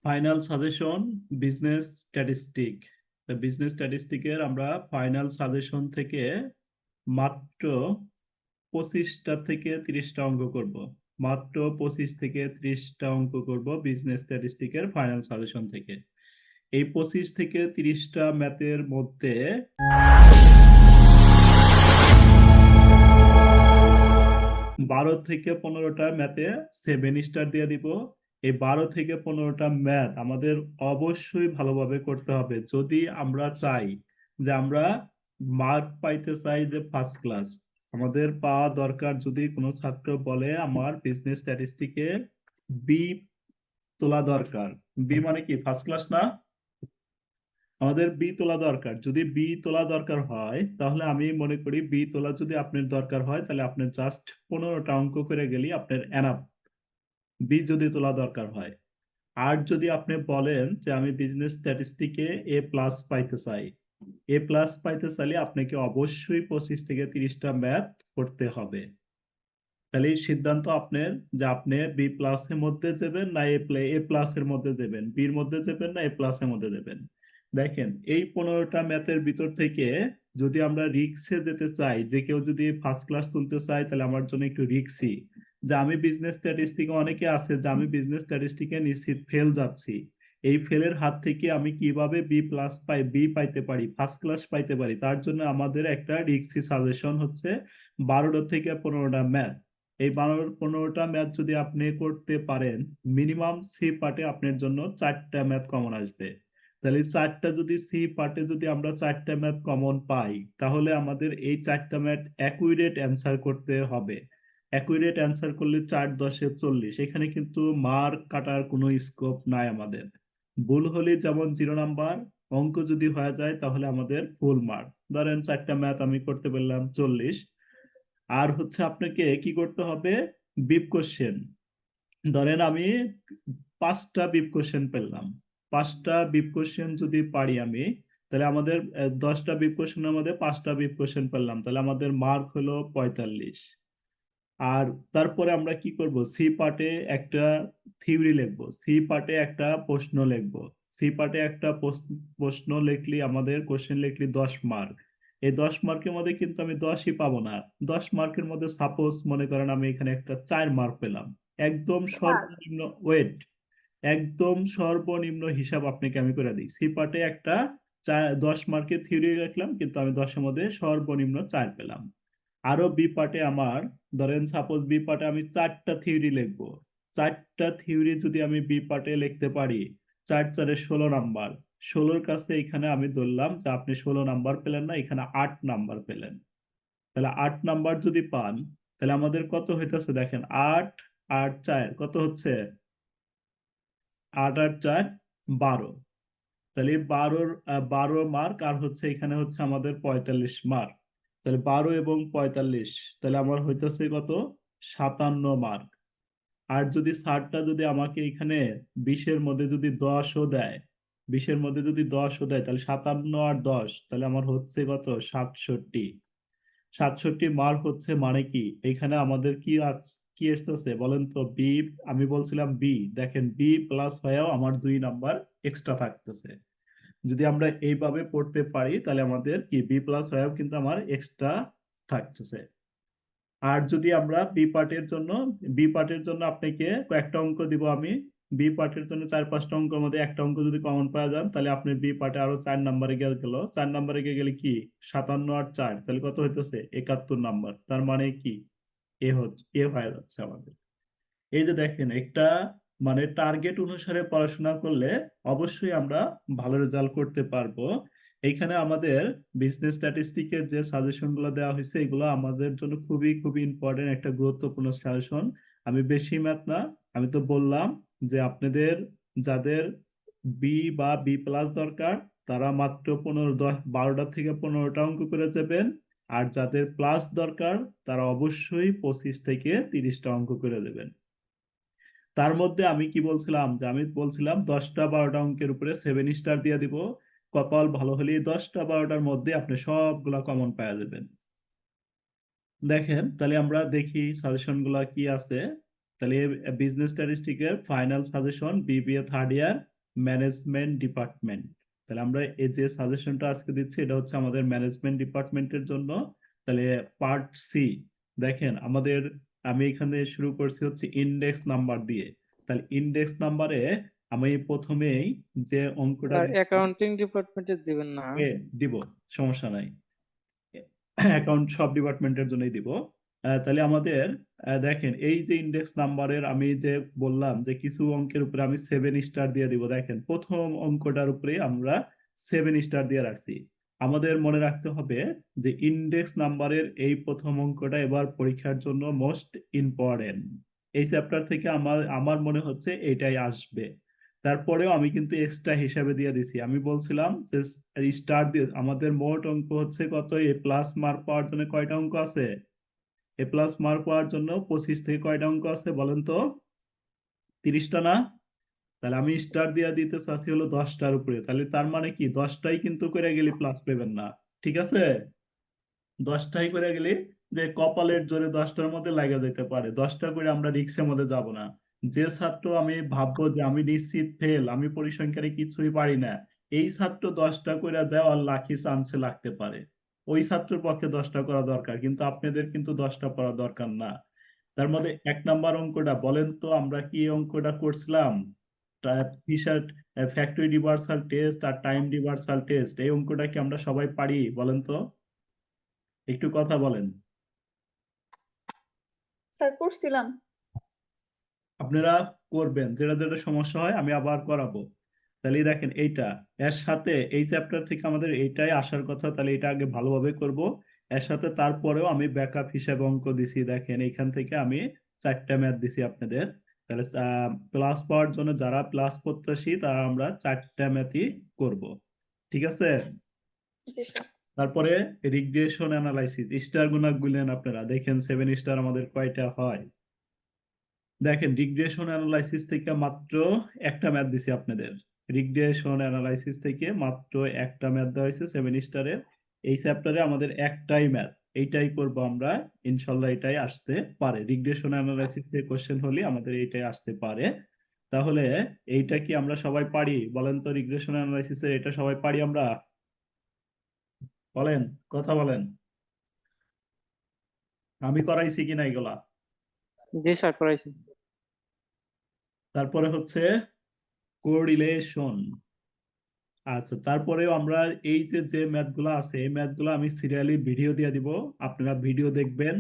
Final suggestion business statistic. Business স্ট্যাটিস্টিকের আমরা final suggestion থেকে মাত্র 25টা থেকে 30টা অঙ্ক করব। মাত্র 25 থেকে 30টা অঙ্ক করব বিজনেস স্ট্যাটিস্টিকের ফাইনাল সাজেশন থেকে। এই 25 থেকে 30টা ম্যাথের মধ্যে 12 থেকে 15টা ম্যাথে 7 স্টার দিয়ে দিব। এই 12 থেকে 15টা ম্যাথ আমাদের অবশ্যই ভালোভাবে করতে হবে যদি আমরা চাই যে আমরা মার্ক পাইতে চাই যে ফার্স্ট ক্লাস। আমাদের পাওয়া দরকার, যদি কোনো ছাত্র বলে আমার বিজনেস স্ট্যাটিস্টিকে বি তোলা দরকার, বি মানে কি ফার্স্ট ক্লাস না, আমাদের বি তোলা দরকার। যদি বি তোলা দরকার হয় তাহলে আমি মনে করি বি তোলা যদি আপনার দরকার হয় তাহলে আপনি জাস্ট 15টা অঙ্ক করে গেলে আপনার এনাফ, বি যদি তোলা দরকার হয়। আর যদি আপনি বলেন যে আমি বিজনেস স্ট্যাটিস্টিকে এ প্লাস পাইতে চাই, এ প্লাস পাইতে চাইলে আপনাকে অবশ্যই 25 থেকে 30টা ম্যাথ করতে হবে। তাহলে এই সিদ্ধান্ত আপনার যে আপনি বি প্লাস এর মধ্যে যাবেন না এ প্লাস এর মধ্যে যাবেন, বির মধ্যে যাবেন না এ প্লাস এর মধ্যে যাবেন। দেখেন এই 15টা ম্যাথের ভিতর থেকে যদি আমরা রিক্সে যেতে চাই, যে কেউ যদি ফার্স্ট ক্লাস তুলতে চায় তাহলে আমার জন্য একটু রিক্সি, যে আমি বিজনেস স্ট্যাটিস্টিকে অনেকে আছে যে আমি বিজনেস স্ট্যাটিস্টিকে নিশ্চিত ফেল যাচ্ছি, এই ফেলের হাত থেকে আমি কিভাবে বি প্লাস পাই, বি পাইতে পারি, ফার্স্ট ক্লাস পাইতে পারি, তার জন্য আমাদের একটা রিক্সি সাজেশন হচ্ছে 12টা থেকে 15টা ম্যাথ। এই 15টা ম্যাথ যদি আপনি করতে পারেন, মিনিমাম সি পার্টে আপনার জন্য 4টা ম্যাথ কমন আসবে। তাহলে চারটা যদি সি পার্টে যদি আমরা 4টা ম্যাথ কমন পাই তাহলে আমাদের এই 4টা ম্যাথ অ্যাকুরেট অ্যান্সার করতে হবে। অ্যাকুরেট অ্যান্সার করলে 4×10=40, এখানে কিন্তু মার্ক কাটার কোনো স্কোপ নাই আমাদের। ভুল হলে যেমন 0 নাম্বার, অঙ্ক যদি হয়ে যায় তাহলে আমাদের ফুল মার্ক। ধরেন 4টা ম্যাথ আমি করতে পারলাম 40। আর হচ্ছে আপনাকে কি করতে হবে, বিপ কোশ্চেন। ধরেন আমি 5টা বিপ কোশ্চেন পেলাম, 5টা বিপ কোশ্চেন যদি পারি আমি, তাহলে আমাদের 10টা বিপ কোশ্চেনের মধ্যে 5টা বিপ কোশ্চেন পেলাম, তাহলে আমাদের মার্ক হলো 45। আর তারপরে আমরা কি করব, সি পার্টে একটা থিওরি লিখবো, সি পার্টে একটা প্রশ্ন লিখবো। সি পার্টে একটা প্রশ্ন লিখলি আমাদের কোশ্চেন লিখলি 10 মার্ক। এই 10 মার্কের মধ্যে কিন্তু আমি 10ই পাবো না। 10 মার্কের মধ্যে সাপোজ মনে করেন আমি এখানে একটা 4 মার্ক পেলাম। একদম সর্বনিম্ন ওয়েট, একদম সর্বনিম্ন হিসাব আপনাকে আমি করে দিই। সি পার্টে একটা 10 মার্কের থিওরি লিখলাম কিন্তু আমি 10-এর মধ্যে সর্বনিম্ন 4 পেলাম। আরো বি পার্টে আমার, ধরেন সাপোজ বি পার্টে আমি 4টা থিওরি লিখবো। 4টা থিওরি যদি আমি বি পার্টে লিখতে পারি, 4×4=16 নাম্বার। 16-র কাছে এখানে আমি ধরলাম যে আপনি 16 নাম্বার পেলেন না, এখানে 8 নাম্বার পেলেন। তাহলে 8 নাম্বার যদি পান তাহলে আমাদের কত হইতেছে দেখেন, 8 আর 4 কত হচ্ছে, 8 আর 4 12। তাহলে 12 মার্ক আর হচ্ছে এখানে হচ্ছে আমাদের 45 মার্ক। তাহলে 12 এবং 45, তাহলে আমার হইতেছে কত, 57 মার্ক। আর যদি স্যারটা যদি আমাকে এখানে 20-এর মধ্যে যদি 10ও দেয়, 20-এর মধ্যে যদি 10ও দেয় তাহলে 57 আর 10, তাহলে আমার হচ্ছে কত, 67। 67 মার্ক হচ্ছে মানে কি, এখানে আমাদের কি আসতেছে বলেন তো, বি। আমি বলছিলাম বি, দেখেন বি প্লাস হয়েও আমার 2 নাম্বার এক্সট্রা থাকতেছে। যদি আমরা এইভাবে পড়তে পারি তাহলে আমাদের কি বি প্লাস হয়েও কিন্তু আমার এক্সট্রা থাকতেছে। আর যদি আমরা বি পার্টের জন্য আপনাকে কয়েকটা অঙ্ক দিব আমি। বি পার্টের জন্য 4-5টা অঙ্কের মধ্যে একটা অঙ্ক যদি কমন পাওয়া যান তাহলে আপনি বি পার্টে আরো 4 নাম্বারে গেল, 4 নাম্বারে গেলে কি 57 আর 4, তাহলে কত হইতেছে 71 নাম্বার। তার মানে কি এ হয়ে যাচ্ছে আমাদের। এই যে দেখেন একটা মানে টার্গেট অনুসারে পড়াশোনা করলে অবশ্যই আমরা ভালো রেজাল্ট করতে পারবো। এইখানে আমাদের বিজনেস স্ট্যাটিস্টিকের যে সাজেশন গুলো দেওয়া হয়েছে এগুলো আমাদের জন্য খুবই খুবই ইম্পর্টেন্ট, একটা গুরুত্বপূর্ণ সাজেশন। আমি বেশি ম্যাথ না, আমি তো বললাম যে আপনাদের যাদের বি বা বি প্লাস দরকার তারা মাত্র 12টা থেকে 15টা অঙ্ক করে যাবেন। আর যাদের প্লাস দরকার তারা অবশ্যই 25 থেকে 30টা অঙ্ক করে দেবেন। তার মধ্যে আমি কি বলছিলাম, যে আমি বলছিলাম 10টা 12টা অঙ্কের উপরে 7 স্টার দিয়ে দিব। কপাল ভালো হলে 10টা 12টার মধ্যে আপনি সবগুলা কমন পাওয়া যাবেন। দেখেন তাহলে আমরা দেখি সাজেশন গুলা কি আছে। তাহলে বিজনেস স্ট্যাটিস্টিকের final suggestion BBA third year management department. তাহলে আমরা এই যে সাজেশনটা আজকে দিচ্ছি এটা হচ্ছে আমাদের ম্যানেজমেন্ট ডিপার্টমেন্টের জন্য। তাহলে পার্ট সি দেখেন আমাদের, আমি এখানে শুরু করছি হচ্ছে ইন্ডেক্স নাম্বার দিয়ে। তাহলে ইন্ডেক্স নাম্বারে আমি প্রথমেই যে অঙ্কটা আর অ্যাকাউন্টিং ডিপার্টমেন্টে দিবেন না? দিব, সমস্যা নাই, অ্যাকাউন্ট সব ডিপার্টমেন্টের জন্যই দিব। তাহলে আমাদের দেখেন এই যে ইন্ডেক্স নাম্বারের আমি যে বললাম যে কিছু অঙ্কের উপরে আমি 7 স্টার দিয়ে দিব, দেখেন প্রথম অঙ্কটার উপরে আমরা 7 স্টার দিয়ে রাখছি। আমাদের মনে রাখতে হবে যে ইন্ডেক্স নাম্বারের এই প্রথম অঙ্কটা এবার পরীক্ষার জন্য মোস্ট ইম্পর্টেন্ট। এই চ্যাপ্টার থেকে আমার আমার মনে হচ্ছে এটাই আসবে। তারপরেও আমি কিন্তু এক্সট্রা হিসাবে দিয়ে দিছি, আমি বলছিলাম যে স্টার দিয়ে আমাদের মোট অঙ্ক হচ্ছে কত, এ প্লাস মার্ক পাওয়ার জন্য কয়টা অঙ্ক আছে, এ প্লাস মার্ক পাওয়ার জন্য 25 থেকে কয়টা অঙ্ক আছে বলেন তো, 30টা না? তাহলে আমি স্টার দিয়ে দিতে চাচ্ছি হলো 10টার উপরে, তাহলে তার মানে কি 10টাই কিন্তু করে গেলে প্লাস পাবেন না, ঠিক আছে? 10টাই করে গেলে যে কপালের জোরে 10টার মধ্যে লাগা যেতে পারে, 10টা করে আমরা রিক্সের মধ্যে যাব না। যে ছাত্র আমি ভাববো যে আমি নিশ্চিত ফেল, আমি পরিসংখ্যানে কিছুই পারি না, এই ছাত্র 10টা করে যায় আর লাকি চান্সে লাগতে পারে, ওই ছাত্রের পক্ষে 10টা করা দরকার, কিন্তু আপনাদের কিন্তু 10টা পড়া দরকার না। তার মধ্যে 1 নাম্বার অঙ্কটা বলেন তো, আমরা কি অঙ্কটা করছিলাম? ফিশার ফ্যাক্টরি ডিভার্সাল টেস্ট আর টাইম ডিভার্সাল টেস্ট, এই অঙ্কটা কি আমরা সবাই পারি বলেন তো, একটু কথা বলেন। স্যার করছিলাম। আপনারা করবেন, যেটা যেটা সমস্যা হয় আমি আবার করাবো। তাহলে দেখেন এইটা, এর সাথে এই চ্যাপ্টার থেকে আমাদের এইটাই আসার কথা, তাহলে এটা আগে ভালোভাবে করব। এর সাথে তারপরেও আমি ব্যাকআপ হিসাবে অঙ্ক দিছি, দেখেন এখান থেকে আমি 4টা ম্যাথ দিছি আপনাদের। তাহলে প্লাস পাওয়ার জন্য যারা প্লাস প্রত্যাশী তারা আমরা 4টা ম্যাথই করব, ঠিক আছে? জি স্যার। তারপরে রিগ্রেশন অ্যানালাইসিস, স্টার গুণক গুলেন আপনারা, দেখেন 7 স্টার আমাদের কয়টা হয়। দেখেন রিগ্রেশন অ্যানালাইসিস থেকে মাত্র একটা ম্যাথ দিছি আপনাদের, রিগ্রেশন অ্যানালাইসিস থেকে মাত্র একটা ম্যাথ দেওয়া হয়েছে 7 স্টারে। এই চ্যাপ্টারে আমাদের একটাই ম্যাথ, এইটাই করব আমরা, ইনশাল্লাহ এটাই আসতে পারে, রিগ্রেশন অ্যানালাইসিস থেকে কোশ্চেন হলে আমাদের এইটাই আসতে পারে। তাহলে এইটা কি আমরা সবাই পারি বলেন তো, রিগ্রেশন অ্যানালাইসিসের এটা সবাই পারি আমরা, বলেন, কথা বলেন, আমি করাইছি কিনা এগুলা? জি স্যার, করাইছি। তারপরে হচ্ছে কোরিলেশন। আচ্ছা, তারপরেও আমরা এই যে যে ম্যাথ গুলো আছে এই ম্যাথ গুলো আমি সিরিয়ালি ভিডিও দিয়ে দিব, আপনারা ভিডিও দেখবেন,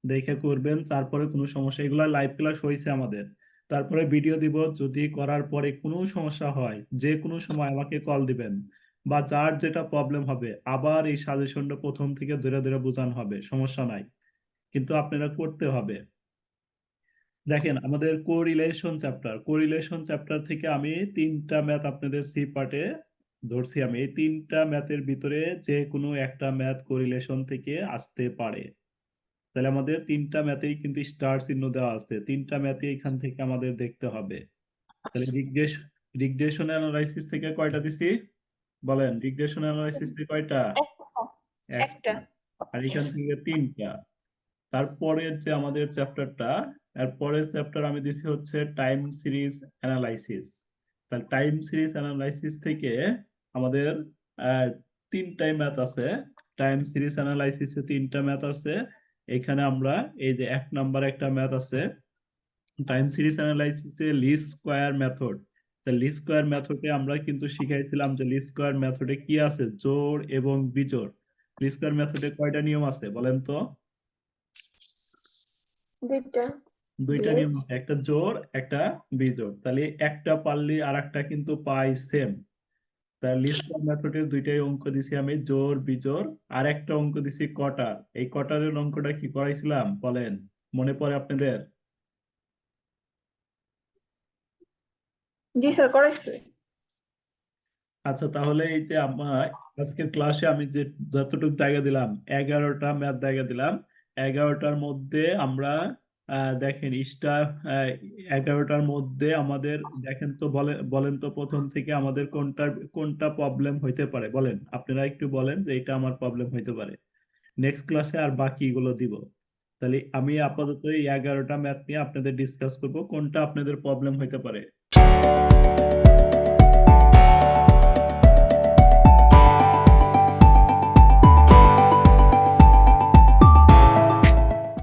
দেখে করবেন, তারপরে কোনো সমস্যা, এগুলো লাইভ ক্লাস হয়েছে আমাদের, তারপরে ভিডিও দিব, যদি করার পরে কোনো সমস্যা হয় যে কোনো সময় আমাকে কল দিবেন, বা যার যেটা প্রবলেম হবে আবার এই সাজেশনটা প্রথম থেকে ধরে ধরে বোঝানো হবে, সমস্যা নাই, কিন্তু আপনারা করতে হবে। দেখেন আমাদের কোরিলেশন চ্যাপ্টার থেকে আমি 3টা ম্যাথ আপনাদের সি পার্টে ধরছি, আমি এই 3টা ম্যাথের ভিতরে যে কোনো একটা ম্যাথ কোরিলেশন থেকে আসতে পারে। তাহলে আমাদের 3টা ম্যাথেই কিন্তু স্টার চিহ্ন দেওয়া আছে, 3টা ম্যাথই এখান থেকে আমাদের দেখতে হবে। তাহলে রিগ্রেশন অ্যানালাইসিস থেকে কয়টা দিছি বলেন, রিগ্রেশন অ্যানালাইসিস থেকে কয়টা? একটা। আর এখান থেকে 3টা। তারপরের যে আমাদের চ্যাপ্টারটা, এরপরের চ্যাপ্টার আমি দিছি হচ্ছে টাইম সিরিজ অ্যানালাইসিস। তাহলে টাইম সিরিজ অ্যানালাইসিস থেকে আমাদের 3টাই ম্যাথ আছে, টাইম সিরিজ অ্যানালাইসিসে 3টা ম্যাথ আছে। এখানে আমরা এই যে 1 নাম্বার একটা ম্যাথ আছে টাইম সিরিজ অ্যানালাইসিসে least square method. Least square মেথডে আমরা কিন্তু শিখাইছিলাম যে লিস্ট স্কোয়ার মেথডে কি আছে, জোড় এবং বিজোড়। লিস্ট স্কোয়ার মেথডে কয়টা নিয়ম আছে বলেন তো? দুইটা নিয়ম আছে, একটা জোড় একটা বিজোড়, তাহলে একটা পারলে আর একটা কিন্তু পাই সেম। তাহলে লিস্ট স্কয়ার মেথডের 2টাই অঙ্ক দিছি আমি, জোড় বিজোড়, আর একটা অঙ্ক দিছি কটার, এই কটারের অঙ্কটা কি করাইছিলাম বলেন, মনে পড়ে আপনাদের? জি স্যার, করাইছে। আচ্ছা, তাহলে এই যে আমার আজকের ক্লাসে আমি যে যতটুকু জায়গা দিলাম 11টা ম্যাথ জায়গা দিলাম, 11টার মধ্যে আমরা দেখেন 11টার মধ্যে আমাদের দেখেন তো, বলেন তো প্রথম থেকে আমাদের কোনটা প্রবলেম হইতে পারে বলেন, আপনারা একটু বলেন যে এটা আমার প্রবলেম হইতে পারে, নেক্সট ক্লাসে আর বাকিগুলো দিব। তাহলে আমি আপাতত এই 11টা ম্যাথ নিয়ে আপনাদের ডিসকাস করব কোনটা আপনাদের প্রবলেম হইতে পারে।